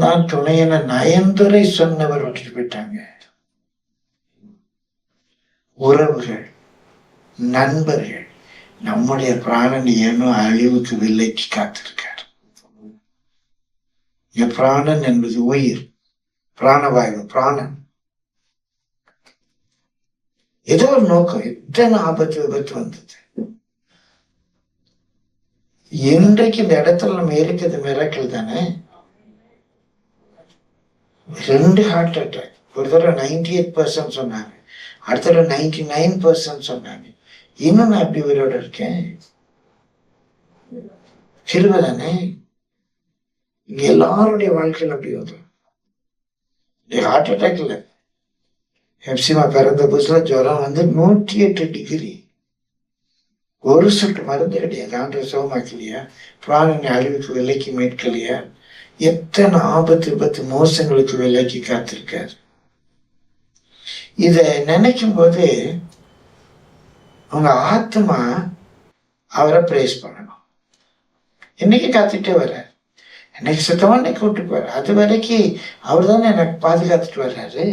B: தான் துணையென நயன்துரை சொன்னவர் விட்டுட்டு போயிட்டாங்க. உறவுகள், நண்பர்கள், நம்முடைய பிராணன் ஏனோ அழிவுக்கு விலைக்கு காத்திருக்கார். பிராணன் என்பது உயிர், பிராணவாயு, பிராணன். ஏதோ ஒரு நோக்கம். எத்தனை ஆபத்து விபத்து வந்தது. இன்றைக்கு இந்த இடத்துல நம்ம இருக்கிறது மிராக்கிள் தானே. 2 ஹார்ட் அட்டாக். ஒரு தடவை 98% சொன்னாங்க, அடுத்த தடவை 99% சொன்னாங்க. இன்னும் நான் எப்படி உயிரோட இருக்கேன்? கிருபை தானே. இங்க எல்லாருடைய வாழ்க்கையில் அப்படி வரும். ஹார்ட் அட்டாக் இல்லை, ஹெப்சிமா பிறந்த புதுசுல ஜுரம் வந்து 108 டிகிரி. ஒரு சொட்டு மருந்து கிடையாது. ஆண்டவர் சுகமாக்கலையா? பிராணனை அழிவுக்கு விலைக்கு மீட்கலையா? எத்தனை ஆபத்து விபத்து மோசங்களுக்கு விலைக்கு காத்திருக்காரு. இத நினைக்கும் போது உங்க ஆத்மா அவரை பிரேஸ் பண்ணணும். இன்னைக்கு காத்துட்டே வர இன்னைக்கு சுத்தமான கூப்பிட்டு அது வரைக்கும் அவர் தானே எனக்கு பாதுகாத்துட்டு வர்றாரு.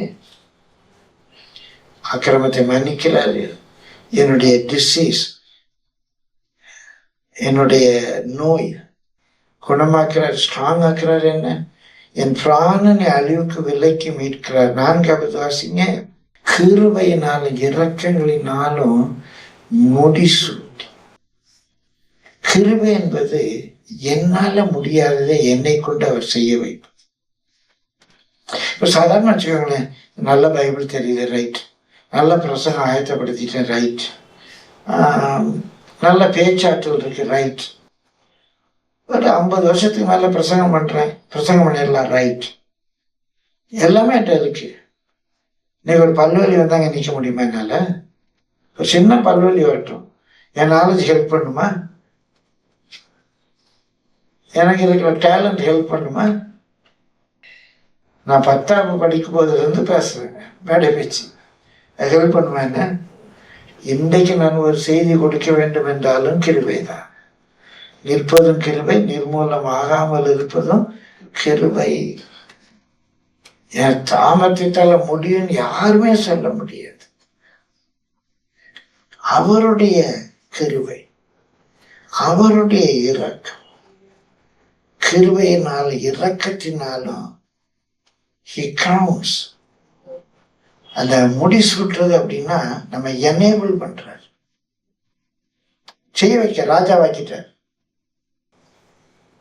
B: அக்கிரமத்தை மன்னிக்கிறாரு. என்னுடைய டிசீஸ், என்னுடைய நோய் குணமாக்குறார், ஸ்ட்ராங் ஆக்குறார். என்ன என் பிராணனை அழிவுக்கு விலைக்கு மீட்கிறார். 4வது வாசிங்க. கிருபையினாலும் இரக்கங்களினாலும் முடிசூட்டி. கிருபை என்பது என்னால முடியாததை என்னை கொண்டு அவர் செய்ய வைப்பார். இப்ப சாதாரண வச்சுக்கோங்களேன், நல்ல பைபிள் தெரியுது, ரைட். நல்ல பிரசங்கம் ஆயத்தப்படுத்திட்டேன், ரைட். நல்ல பேச்சாற்றல் இருக்கு, ரைட். ஒரு 50 வருஷத்துக்கு மேல பிரசங்கம் பண்ணிடலாம், ரைட். எல்லாமே என்கிட்ட இருக்கு. நீங்க ஒரு பல்வலி வந்தாங்க நிற்க முடியுமா என்னால? ஒரு சின்ன பல்வலி வரட்டும், என் நாலேஜ் ஹெல்ப் பண்ணுமா? எனக்கு இருக்கிற டேலண்ட் ஹெல்ப் பண்ணுமா? நான் 10ஆம் படிக்கும் போதுலேருந்து பேசுறேங்க, மேடை பேச்சு. அது ஹெல்ப் பண்ணுமா என்ன? இன்றைக்கு நான் ஒரு செய்தி கொடுக்க வேண்டும் என்றாலும் கிருபை தான். நிற்பதும் கிருபை, நிர்மூலம் ஆகாமல் இருப்பதும் கிருபை. என் தாமத்திட்டால முடியும்னு யாருமே சொல்ல முடியாது. அவருடைய கிருபை, அவருடைய இரக்கம். கிருபையினாலும் இரக்கத்தினாலும் he counts. அந்த முடி சுட்டுறது அப்படின்னா நம்ம எனேபிள் பண்றார், செய்ய வைக்க, ராஜா வைக்கிட்டார்,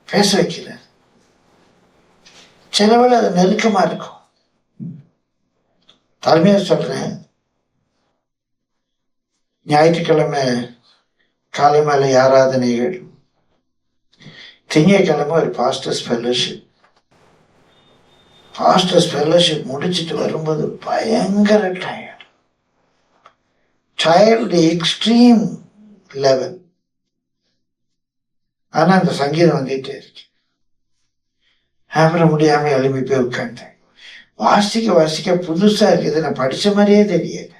B: பேச வைக்கிறார். சிலவேளை அது நெருக்கமா இருக்கும். தலைமையா சொல்றேன், ஞாயிற்றுக்கிழமை காலை மாலை ஆராதனைகள், திங்கட்கிழமை ஒரு பாஸ்டர்ஸ் ஃபெல்லோஷிப். பாஸ்டர்ஸ் ஃபெல்லோஷிப் முடிச்சுட்டு வரும்போது பயங்கர டயர்டு, எக்ஸ்ட்ரீம் லெவல். ஆனா அந்த சங்கீதம் வந்துட்டே இருக்கு. அப்புறம் முடியாம எழுப்பி போய் உட்கார்ந்தேன். வாசிக்க புதுசா இருக்குது, நான் படிச்ச மாதிரியே தெரியல.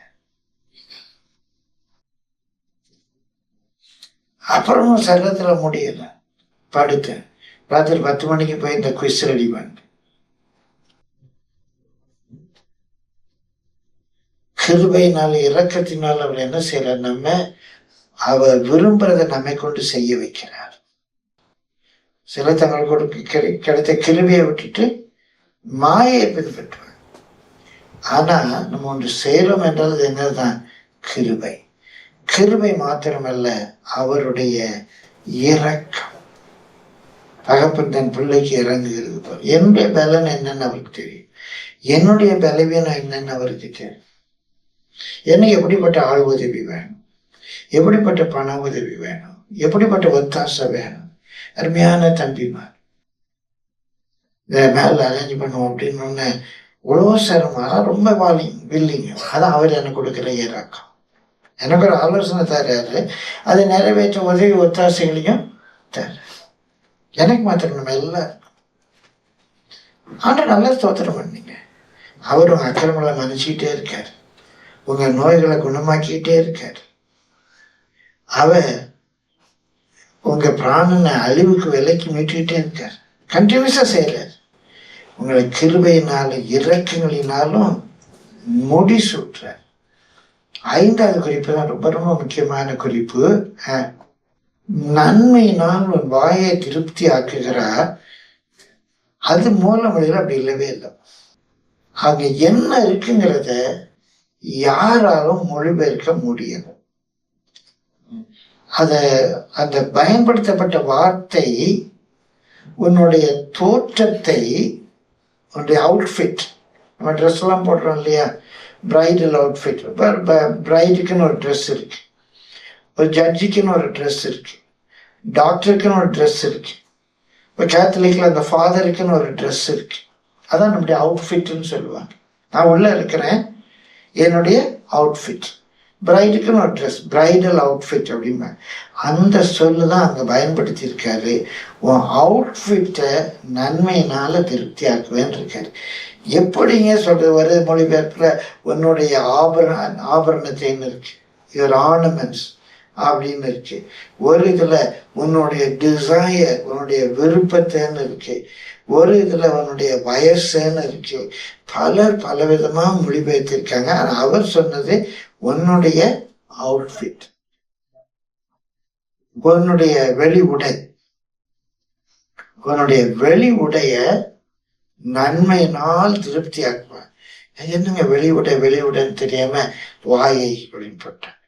B: அப்புறமும் சரீரத்துல முடியல, படுத்தேன். ராத்திரி 10 மணிக்கு போய் இந்த குவிஸ் ரெடி பண்ணேன். கிருபையினால இரக்கத்தினால் அவர் என்ன செய்யறார்? நம்ம அவர் விரும்புறதை நம்மை கொண்டு செய்ய வைக்கிறார். சில தங்களுக்கு கிடைத்த கிருபையை விட்டுட்டு மாயை பின்பற்றுவார். ஆனா நம்ம ஒன்று செய்யறோம் என்றது என்னதான்? கிருபை. கிருபை மாத்திரமல்ல, அவருடைய இரக்கம். தகப்பன் தன் பிள்ளைக்கு இறங்குகிறது. என்னுடைய பலன் என்னன்னு அவருக்கு தெரியும், என்னுடைய பலவீனம் என்னன்னு அவருக்கு தெரியும். எனக்கு எப்படிப்பட்ட ஆள் உதவி வேணும், எப்படிப்பட்ட பண உதவி வேணும், எப்படிப்பட்ட ஒத்தாசை வேணும். அருமையான தம்பிமார், இதை மேல அரேஞ்ச் பண்ணுவோம் அப்படின்னு இவ்வளோ சிரமம், ரொம்ப வில்லிங்க. அதான் அவர் எனக்கு கொடுக்குற இரக்கம். எனக்கு ஒரு ஆலோசனை தர்றாரு, அதை நிறைவேற்ற உதவி ஒத்தாசைகளையும் தர்றாரு. எனக்கு மாத்திரம் நம்ம எல்லாருக்கும் ஆண்டு நல்லா ஸ்தோத்திரம் பண்ணீங்க. அவரும் அக்கிரமங்களை மன்னிச்சுக்கிட்டே இருக்காரு, உங்க நோய்களை குணமாக்கிட்டே இருக்காரு. அவர் உங்க பிராணனை அழிவுக்கு விலைக்கு மீட்டுக்கிட்டே இருக்கார், கண்டினியூஸா செய்யறாரு. உங்களை கிருபையினாலும் இரக்கங்களினாலும் முடி சுற்றார். 5வது குறிப்பு தான் ரொம்ப ரொம்ப முக்கியமான குறிப்பு. நன்மையினால் உன் வாயை திருப்தி ஆக்குகிறார். அது மூல மொழியில் அப்படி இல்லவே இல்லை. அங்க என்ன இருக்குங்கிறத யாராலும் மொழிபெயர்க்க முடியாது. அந்த பயன்படுத்தப்பட்ட வார்த்தை உன்னுடைய தோற்றத்தை, உன்னுடைய அவுட்ஃபிட், நம்ம ட்ரெஸ் எல்லாம் போடுறோம் இல்லையா, பிரைடல் அவுட்ஃபிட். பிரைடுக்குன்னு ஒரு ட்ரெஸ் இருக்கு, ஒரு ஜட்ஜுக்குன்னு ஒரு ட்ரெஸ் இருக்கு, டாக்டருக்குன்னு ஒரு ட்ரெஸ் இருக்கு, இப்போ கேத்தலிக்ல அந்த ஃபாதருக்குன்னு ஒரு ட்ரெஸ் இருக்கு. அதான் நம்முடைய அவுட்ஃபிட்னு சொல்லுவாங்க. நான் உள்ள இருக்கிறேன், என்னுடைய அவுட்ஃபிட். பிரைடுக்குன்னு ஒரு ட்ரெஸ், பிரைடல் அவுட்ஃபிட் அப்படின்னா அந்த சொல்லு தான் அங்கே பயன்படுத்தி இருக்காரு. உன் அவுட்ஃபிட்டை நன்மையினால திருப்தி ஆக்குவேன்னு இருக்காரு. எப்படிங்க சொல்றது? ஒரு மொழிபெயர்ப்புல உன்னுடைய ஆபரணத்தைன்னு இருக்கு, யுவர் ஆர்னமெண்ட்ஸ், அப்படின்னு இருக்கு. ஒரு இதுல உன்னுடைய டிசையர், உன்னுடைய விருப்பத்தைன்னு இருக்கு. ஒரு இதுல உன்னுடைய வயசுன்னு இருக்கு. பலர் பலவிதமா மொழிபெயர்த்திருக்காங்க. ஆனா அவர் சொன்னது உன்னுடைய அவுட்ஃபிட், உன்னுடைய வெளி உடை. உன்னுடைய வெளி உடைய நன்மையினால் திருப்தி ஆக்குவான். என்னங்க வெளி உடைன்னு தெரியாம வாயை அப்படின்னு போட்டான்.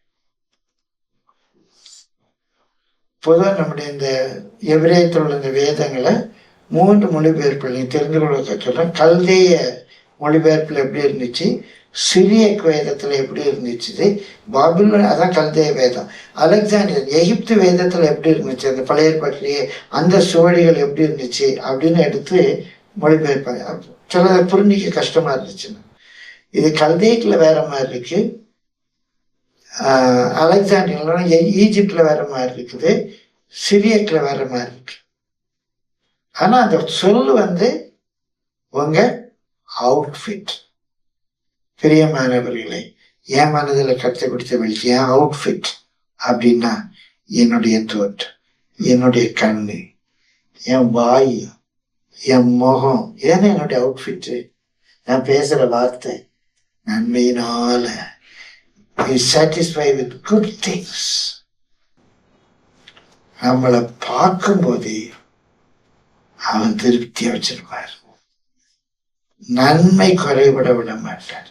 B: பொதுவாக நம்முடைய இந்த எபிரேயத்தில் உள்ள இந்த வேதங்களை 3 மொழிபெயர்ப்புகள் நீ தெரிந்து கொள்ள சொல்றேன். கல்தேய மொழிபெயர்ப்புல எப்படி இருந்துச்சு, சிரியக் வேதத்துல எப்படி இருந்துச்சு, பாபிலோன் அதான் கல்தேய வேதம், அலெக்சாண்டியர் எகிப்து வேதத்துல எப்படி இருந்துச்சு, அந்த பழைய ஏற்பாட்டிலேயே அந்த சுவடிகள் எப்படி இருந்துச்சு அப்படின்னு எடுத்து மொழிபெயர்ப்பாங்க. சில புரிஞ்சிக்க கஷ்டமா இருந்துச்சுன்னு. இது கல்தேக்குல வேற மாதிரி இருக்கு, அலெக்சாண்டியர் ஈஜிப்ட்ல வேற மாதிரி இருக்குது, சிரியக்ல வேற மாதிரி இருக்கு. ஆனா அந்த சொல் உங்க அவுட்ஃபிட். பிரியமானவர்களே, என் மனதில் கருத்தை பிடித்த வெளிச்சு என் அவுட்ஃபிட் அப்படின்னா என்னுடைய தோற்றம், என்னுடைய கண்ணு, என் வாய், என் முகம், ஏன்னா என்னுடைய அவுட்ஃபிட்டு. நான் பேசுற வார்த்தை நன்மையினால சாட்டிஸ்ஃபை வித் குட் திங்ஸ். நம்மளை பார்க்கும்போது அவன் திருப்தியா வச்சிருப்பார். நன்மை குறைபட விட மாட்டார்.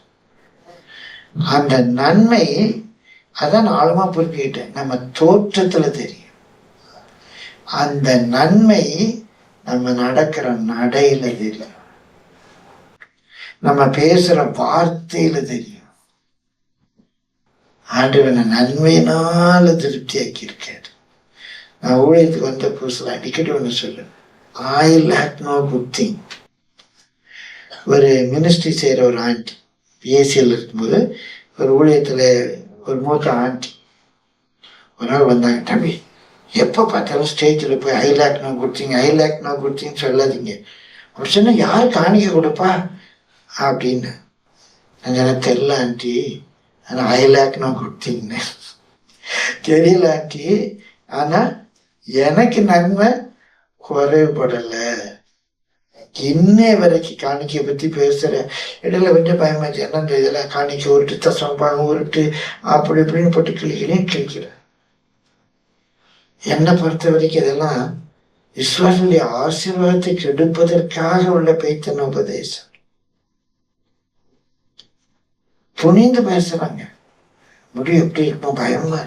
B: அந்த நன்மை அதான் ஆழமா புரிஞ்சுக்கிட்டேன், நம்ம தோற்றத்துல தெரியும். அந்த நன்மை நம்ம நடக்கிற நடையில தெரியும், நம்ம பேசுற வார்த்தையில தெரியும். ஆண்டவனை நன்மையினால திருப்தியாக்கி இருக்காரு. நான் ஊழியத்துக்கு வந்த புதுசுல அடிக்கடி ஒண்ணு சொல்லுவேன், I lack no good thing. ஒரு மினிஸ்ட்ரி செய்யற ஒரு ஆண்டி ஏசியில் இருக்கும்போது ஒரு ஊழியத்துல ஒரு மூத்த ஆண்டி ஒரு நாள் வந்தாங்க. தம்பி, எப்போ பார்த்தாலும் ஸ்டேஜில் போய் ஐ லேக் நோ குட் திங் சொல்லாதீங்க. அப்படி சொன்னா யார் காணிக்க கொடுப்பா அப்படின்னு. எனக்கு தெரியல ஆண்டி, ஆனால் ஐ லேக் நோ குட் திங்னு தெரியல ஆண்டி, ஆனா எனக்கு நன்மை குறைபடலை. இன்னே வரைக்கும் காணிக்கையை பத்தி பேசுற இடையில கொஞ்சம் பயமாச்சு. என்னன்ற இதெல்லாம் காணிக்கை உருட்டு, தசம்பாங்க உருட்டு, அப்படி இப்படின்னு போட்டு கிழிக்கிறேன். என்னை பொறுத்த வரைக்கும் இதெல்லாம் விசுவாசனுடைய ஆசீர்வாதத்தை கெடுப்பதற்காக உள்ள பேய்த்தன உபதேசம். புனிந்து பேசுறாங்க. முடிவு எப்படி இருக்குமோ பயமா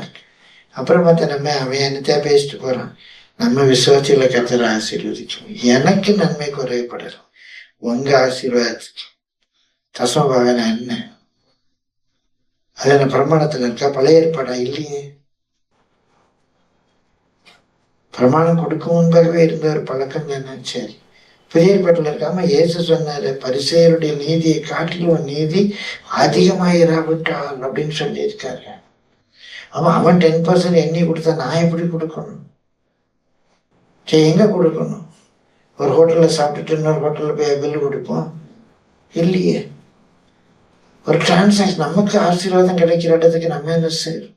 B: இருக்கு, அப்புறம் பார்த்தா நம்ம அவன் என்னத்தையா பேசிட்டு போறான். நம்ம விசுவாசியில கர்த்தரை ஆசீர்வதிக்கும். எனக்கு நன்மை குறைபடலாம், உங்க ஆசீர்வாதத்துக்கு தசமபாகன என்ன? அது என்ன பிரமாணத்துல இருக்கா? பழைய ஏற்பாடா? இல்லையே. பிரமாணம் கொடுக்கும் முன்பாகவே இருந்த ஒரு பழக்கம் தானே. சரி, பெரிய ஏற்பாட்டில் இருக்காம இயேசு சொன்னாரு, பரிசேயருடைய நீதியை காட்டிலும் நீதி அதிகமாயிராவிட்டால் அப்படின்னு சொல்லி இருக்காரு. அவன் 10% எண்ணி கொடுத்தா நான் எப்படி கொடுக்கணும்? சரி, எங்க கொடுக்கணும்? ஒரு ஹோட்டல்ல சாப்பிட்டுட்டு இன்னொரு ஹோட்டல்ல போய் பில்லு கொடுப்போம்? இல்லையே. ஒரு டிரான்சாக்ஷன், நமக்கு ஆசீர்வாதம் கிடைக்கிற இடத்துக்கு நம்ம என்ன செய்யறோம்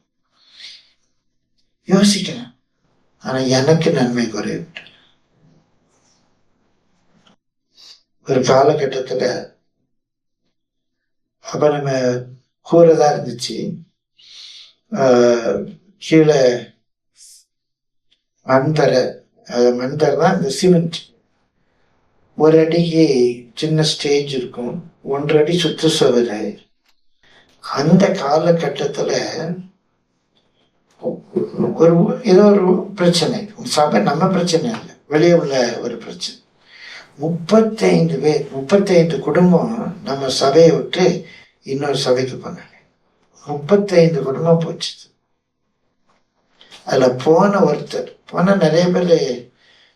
B: யோசிக்கலாம். ஆனா எனக்கு நன்மை குறைவிட்டு ஒரு காலகட்டத்துல அப்ப நம்ம கூறதா இருந்துச்சு. கீழே மண்தரை தான் இந்த சிமெண்ட். ஒரு அடிக்கு சின்ன ஸ்டேஜ் இருக்கும், 1.5 அடி சுற்று சுவர். அந்த காலகட்டத்துல ஏதோ ஒரு பிரச்சனை, சபை நம்ம பிரச்சனை இல்லை, வெளியே உள்ள ஒரு பிரச்சனை. 35 பேர், 35 குடும்பம் நம்ம சபையை விட்டு இன்னொரு சபைக்கு போனாங்க. 35 குடும்பம் போச்சு. அதுல போன நிறைய பேர்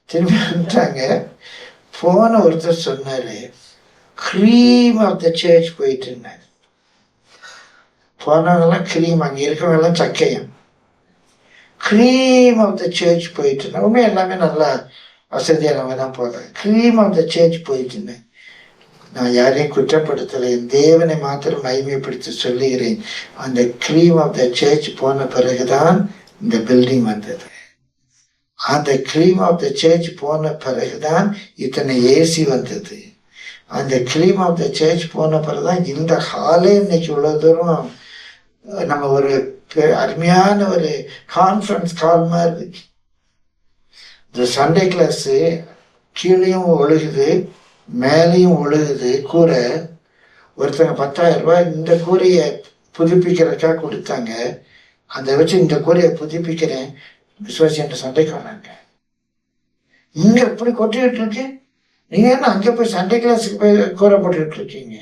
B: திரும்பி வந்துட்டாங்க. போன ஒருத்தர் சொன்னாரு, கிரீம் ஆஃப் த சர்ச் போயிட்டு இருந்தாரு. போனவங்கெல்லாம் கிரீம், அங்க இருக்கவங்க எல்லாம் சக்கையம். கிரீம் ஆஃப் த சர்ச் போயிட்டு இருந்தேன். உண்மை எல்லாமே நல்லா வசதியானவங்க தான் போறாங்க. கிரீம் ஆஃப் த சர்ச் போயிட்டு இருந்தேன். நான் யாரையும் குற்றப்படுத்தலை, என் தேவனை மாத்திரம் மகிமைப்படுத்தி சொல்லுகிறேன். அந்த க்ரீம் ஆஃப் த சர்ச் போன பிறகுதான் இந்த பில்டிங் வந்தது. அந்த க்ரீம் ஆஃப் த சர்ச் போன பிறகுதான் இத்தனை ஏசி வந்தது. அந்த க்ரீம் ஆஃப் த சர்ச் போன பிறகுதான் இந்த ஹாலே இன்னைக்கு இவ்வளவு தூரம் நம்ம ஒரு அருமையான ஒரு கான்ஃபரன்ஸ் கால் மாதிரி. இந்த சண்டே கிளாஸு கீழேயும் ஒழுகுது மேலேயும் ஒழுகுது கூரை. ஒருத்தங்க 10,000 ரூபாய் இந்த கூரையை புதுப்பிக்கிறதுக்காக கொடுத்தாங்க. அதை வச்சு இந்த கூரையை புதுப்பிக்கிறேன் விசுவாசி என்ற சண்டைக்கு வராங்க. இங்க எப்படி கொட்டிக்கிட்டு இருக்கு, நீங்க என்ன அங்கே போய் சண்டே கிளாஸுக்கு போய் கூரை போட்டுக்கிட்டு இருக்கீங்க?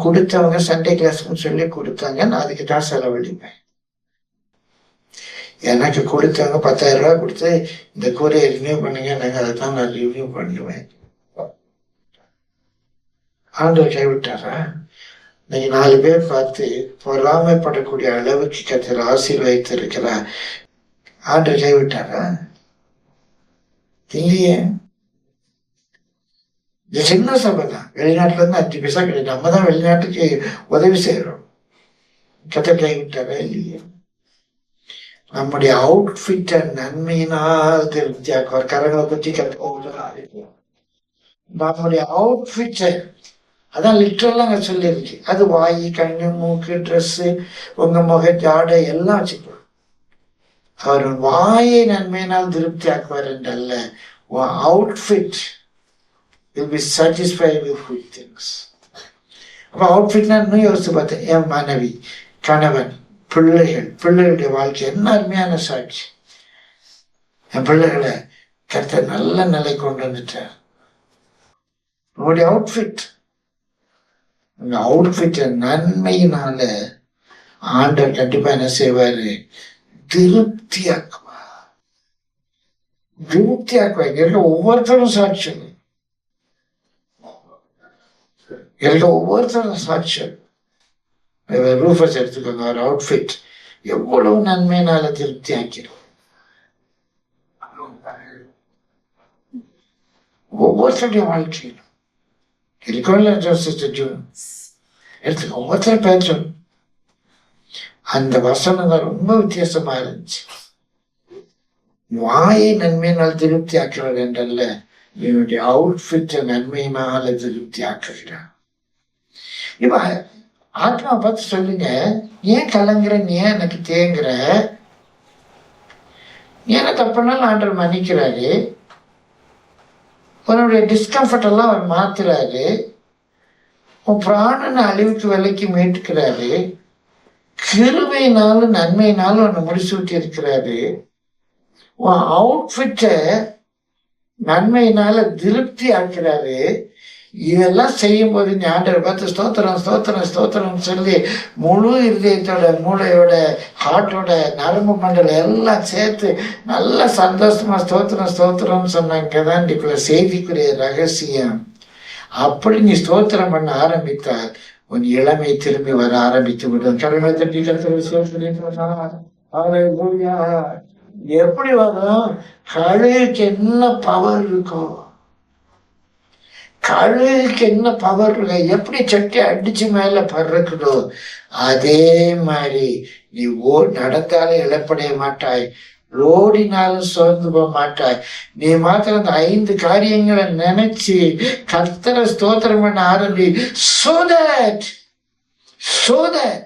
B: கொடுத்தவங்க சண்டே கிளாஸுக்குன்னு சொல்லி கொடுத்தாங்க, நான் அதுக்கு தான் செலவழிப்பேன். எனக்கு கொடுத்தவங்க 10,000 ரூபாய் கொடுத்து இந்த கூரையை ரினியூ பண்ணுங்க, நாங்கள் அதை தான் நான் ரினியூ பண்ணுவேன். ஆண்டவர் கைவிட்டாரா? இன்னைக்கு 4 பேர் பார்த்து பொறாமைப்படக்கூடிய அளவுக்கு கர்த்தர் ஆசீர்வதித்திருக்கிறார். ஆண்டவர் கைவிட்டாரா? இல்லையே. இது சின்ன சபை தான், வெளிநாட்டுல இருந்து 5 பைசா கிடையாது. நம்ம தான் வெளிநாட்டுக்கு உதவி செய்யறோம். கர்த்தர் கைவிட்டாரா? இல்லையே. நம்முடைய அவுட்ஃபிட்ட நன்மையினால் திருப்தியாக்குவார். கரங்களை பற்றி கற்றுக்கொள்ள நம்முடைய அவுட்ஃபிட்டை, அதான் லிட்டரலா அங்க சொல்லியிருக்கு. அது வாய், கண்ணு, மூக்கு, ட்ரெஸ்ஸு, உங்க முக ஜாடை எல்லாம் வச்சுக்கணும். அவர் வாயை நன்மையினால் திருப்தி ஆக்குவார் என்றல்ல, outfit will be satisfied with good things. அப்ப அவுட்ஃபிட்னா இன்னும் யோசிச்சு பார்த்தேன். என் மனைவி, கணவன், பிள்ளைகளுடைய வாழ்க்கை என்ன அருமையான சாட்சி. என் பிள்ளைகளை கர்த்தர் நல்ல நிலை கொண்டு வந்துட்டார். உங்களுடைய அவுட்ஃபிட், உங்க அவுட்ஃபிட் நன்மையினால ஆண்டவர் கண்டிப்பா என்ன செய்வாரு? திருப்தியாக்குவார். ஒவ்வொருத்தரும் சாட்சி, ஒவ்வொருத்தரும் சாட்சி. ரூஃபஸ் எடுத்துக்கோங்க, ஒரு அவுட்ஃபிட் எவ்வளவு நன்மையினால திருப்தி ஆக்கிறோம். ஒவ்வொருத்தருடைய வாழ்க்கையிலும் எடுத்துக்க, ஒவ்வொருத்தரும் பேர் சொல்லு. அந்த வசனங்கள் ரொம்ப வித்தியாசமா இருந்துச்சு. வாயை நன்மையினால் திருப்தி ஆக்குறது என்றல்ல, என்னுடைய அவுட்ஃபிட் நன்மையினால திருப்தி ஆக்குகிறார். இப்ப ஆத்மா பார்த்து சொல்லுங்க, ஏன் கலங்குற, நீ ஏன் எனக்கு தேங்குற? ஏன்னா தப்புனாலும் ஆண்டவர் மன்னிக்கிறாரு. உன்னுடைய டிஸ்கம்ஃபர்ட் எல்லாம் அவர் மாத்துறாரு. உன் பிராணனை அழிவுக்கு விலைக்கு மீட்டுக்கிறாரு. கிருபையினாலும் நன்மையினாலும் உன்னை முடிச்சு விட்டு இருக்கிறாரு. உன் அவுட்ஃபிட்ட நன்மையினால திருப்தி ஆக்குறாரு. இதெல்லாம் செய்யும் போது நீ ஆண்டவர் பார்த்து ஸ்தோத்திரம் ஸ்தோத்திரம் ஸ்தோத்திரம் சொல்லி முழு இதயத்தோட, மூளையோட, ஹார்ட்டோட, நரம்பு மண்டலம் எல்லாம் சேர்த்து நல்ல சந்தோஷமா ஸ்தோத்திரம் ஸ்தோத்திரம் சொன்னாங்கதான் இதுக்குள்ள செய்திக்குரிய ரகசியம். அப்படி நீ ஸ்தோத்திரம் பண்ண ஆரம்பித்தால் உன் இளமை திரும்பி வர ஆரம்பித்து விடும். கடமை தட்டி எப்படி வரும்? கழுகுக்கு என்ன பவர் இருக்கும், கழுகுக்கு என்ன பவர் இருக்கு, எப்படி சட்டி அடிச்சு மேல பறக்குதோ அதே மாதிரி நீ நடந்தாலும் இழப்படைய மாட்டாய், ஓடினாலும் சோர்ந்து போக மாட்டாய். நீ மாத்திரம் அந்த 5 காரியங்களை நினைச்சு கர்த்தரை ஸ்தோத்திரம் பண்ண ஆரம்பி. so that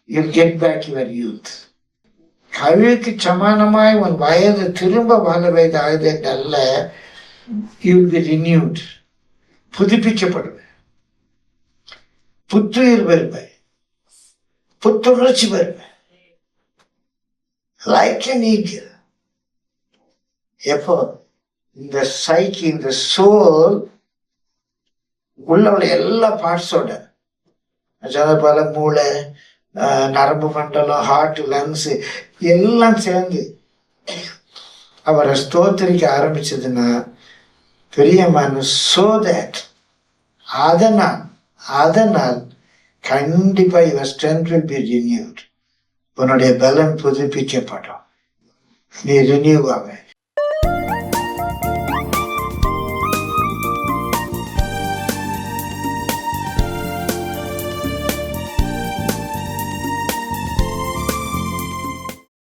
B: you'll get back your youth. கழுகுக்கு சமானமாய் உன் வயது திரும்ப வாழ வயது ஆகுது அல்ல, you will be renewed. புதுப்பிக்கப்படுவேன், புத்துயிர் வருவேன், புத்துணர்ச்சி வருவேன். Like an eagle. எப்போ இந்த சைக்கி, இந்த சோல் உள்ள எல்லா பார்ட்ஸோட, போல மூளை, நரம்பு மண்டலம், ஹார்ட், லங்ஸ் எல்லாம் சேர்ந்து அவரை ஸ்தோத்திரிக்க ஆரம்பிச்சதுன்னா பெரியமான so that அதனால் கண்டிப்பா your strength will be renewed. உன்னுடைய பலம் புதுப்பிக்கப்படும். நீ ரினியூ ஆக